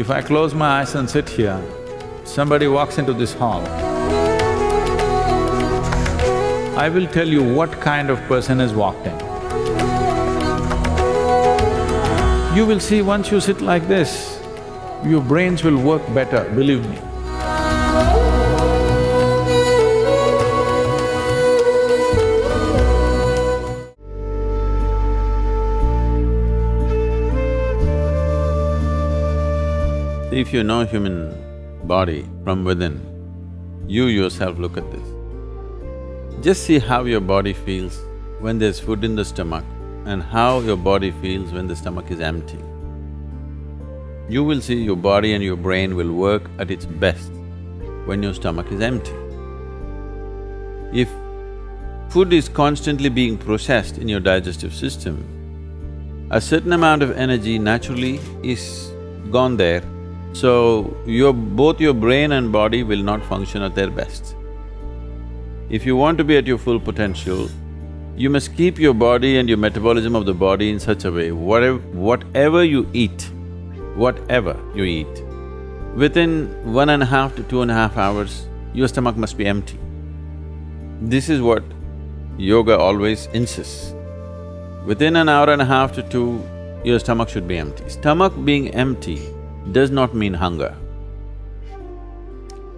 If I close my eyes and sit here, somebody walks into this hall, I will tell you what kind of person has walked in. You will see once you sit like this, your brains will work better, believe me. If you know human body from within, you yourself look at this. Just see how your body feels when there's food in the stomach and how your body feels when the stomach is empty. You will see your body and your brain will work at its best when your stomach is empty. If food is constantly being processed in your digestive system, a certain amount of energy naturally is gone there, so both your brain and body will not function at their best. If you want to be at your full potential, you must keep your body and your metabolism of the body in such a way, whatever you eat, within 1.5 to 2.5 hours, your stomach must be empty. This is what yoga always insists. Within an hour and a half to two, your stomach should be empty. Stomach being empty does not mean hunger.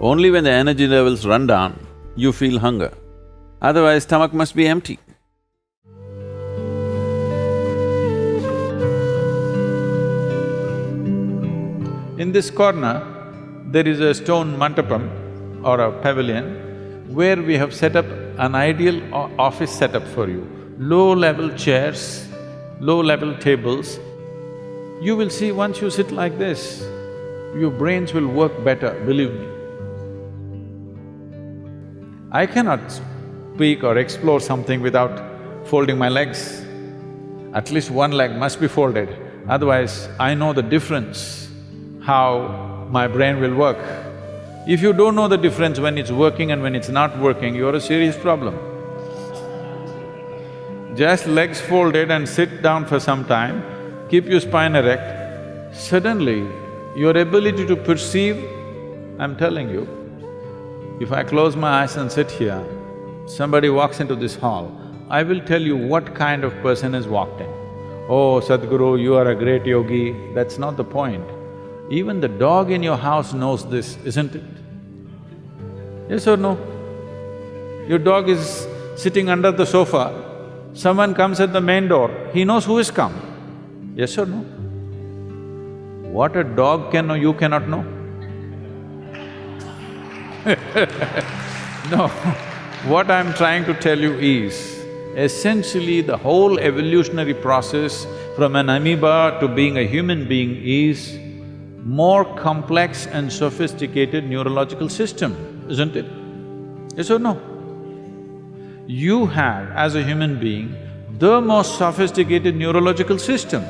Only when the energy levels run down, you feel hunger. Otherwise, stomach must be empty. In this corner, there is a stone mantapam or a pavilion where we have set up an ideal office setup for you. Low-level chairs, low-level tables. You will see once you sit like this, your brains will work better, believe me. I cannot speak or explore something without folding my legs. At least one leg must be folded, otherwise I know the difference, how my brain will work. If you don't know the difference when it's working and when it's not working, you're a serious problem. Just legs folded and sit down for some time, keep your spine erect, suddenly your ability to perceive, I'm telling you, if I close my eyes and sit here, somebody walks into this hall, I will tell you what kind of person has walked in. Oh, Sadhguru, you are a great yogi, that's not the point. Even the dog in your house knows this, isn't it? Yes or no? Your dog is sitting under the sofa, someone comes at the main door, he knows who has come. Yes or no? What a dog can know, you cannot know. No, what I'm trying to tell you is, essentially the whole evolutionary process from an amoeba to being a human being is more complex and sophisticated neurological system, isn't it? Yes or no? You have, as a human being, the most sophisticated neurological system.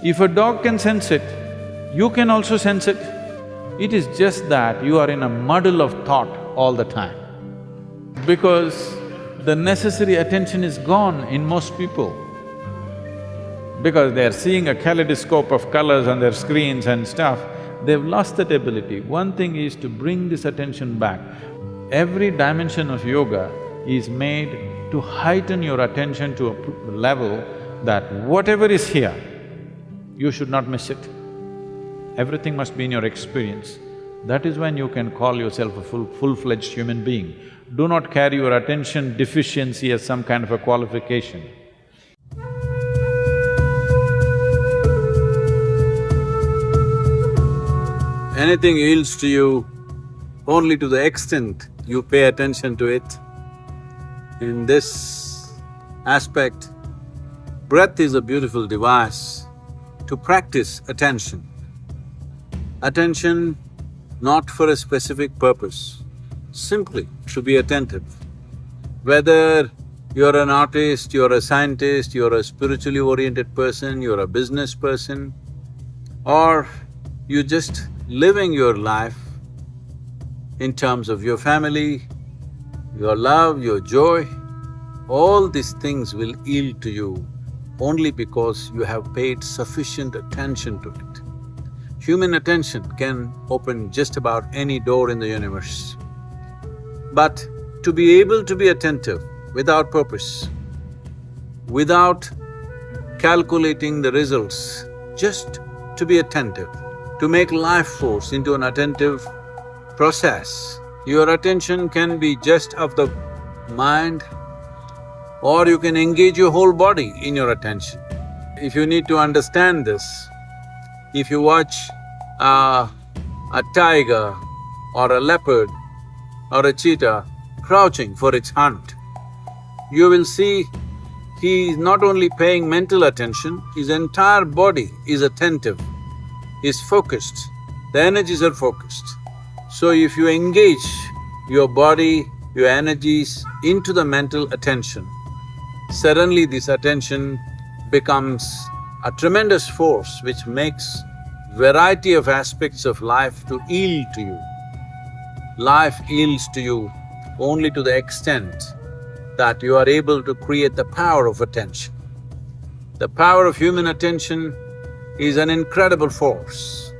If a dog can sense it, you can also sense it. It is just that you are in a muddle of thought all the time. Because the necessary attention is gone in most people. Because they are seeing a kaleidoscope of colors on their screens and stuff, they've lost that ability. One thing is to bring this attention back. Every dimension of yoga is made to heighten your attention to a level that whatever is here, you should not miss it. Everything must be in your experience. That is when you can call yourself a full-fledged human being. Do not carry your attention deficiency as some kind of a qualification. Anything yields to you only to the extent you pay attention to it. In this aspect, breath is a beautiful device to practice attention. Attention not for a specific purpose, simply to be attentive. Whether you're an artist, you're a scientist, you're a spiritually oriented person, you're a business person, or you're just living your life in terms of your family, your love, your joy, all these things will yield to you only because you have paid sufficient attention to it. Human attention can open just about any door in the universe. But to be able to be attentive without purpose, without calculating the results, just to be attentive, to make life force into an attentive process. Your attention can be just of the mind, or you can engage your whole body in your attention. If you need to understand this, if you watch a tiger or a leopard or a cheetah crouching for its hunt, you will see he is not only paying mental attention, his entire body is attentive, is focused, the energies are focused. So if you engage your body, your energies into the mental attention, suddenly this attention becomes a tremendous force which makes variety of aspects of life to yield to you. Life yields to you only to the extent that you are able to create the power of attention. The power of human attention is an incredible force.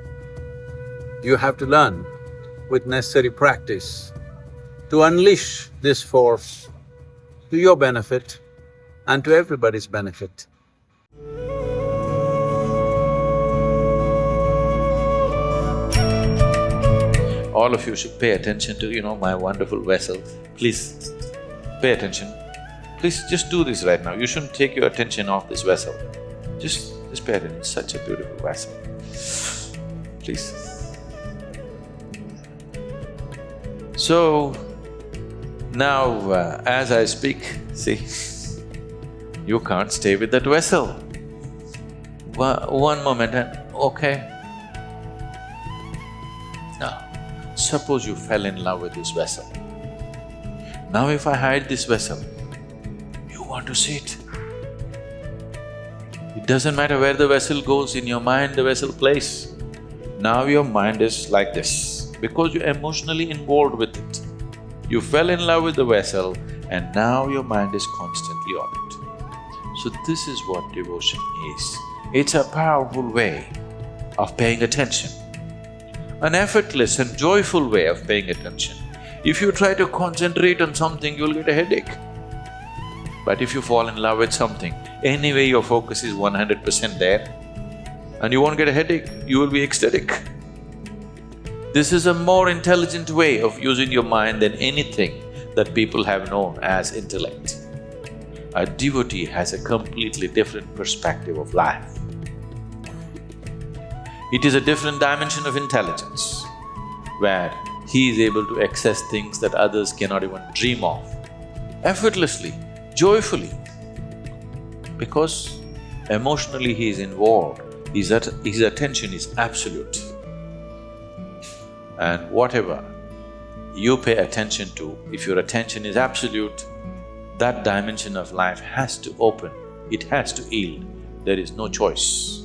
You have to learn with necessary practice to unleash this force to your benefit and to everybody's benefit. All of you should pay attention to, my wonderful vessel. Please, pay attention. Please just do this right now. You shouldn't take your attention off this vessel. Just pay attention. It's such a beautiful vessel. Please. So, now as I speak, see, you can't stay with that vessel. One moment and okay. Now, suppose you fell in love with this vessel. Now if I hide this vessel, you want to see it. It doesn't matter where the vessel goes, in your mind the vessel plays. Now your mind is like this, because you're emotionally involved with it. You fell in love with the vessel and now your mind is constantly on it. So this is what devotion is. It's a powerful way of paying attention, an effortless and joyful way of paying attention. If you try to concentrate on something, you'll get a headache. But if you fall in love with something, anyway your focus is 100% there and you won't get a headache, you will be ecstatic. This is a more intelligent way of using your mind than anything that people have known as intellect. A devotee has a completely different perspective of life. It is a different dimension of intelligence, where he is able to access things that others cannot even dream of, effortlessly, joyfully, because emotionally he is involved, his attention is absolute. And whatever you pay attention to, if your attention is absolute, that dimension of life has to open, it has to yield, there is no choice.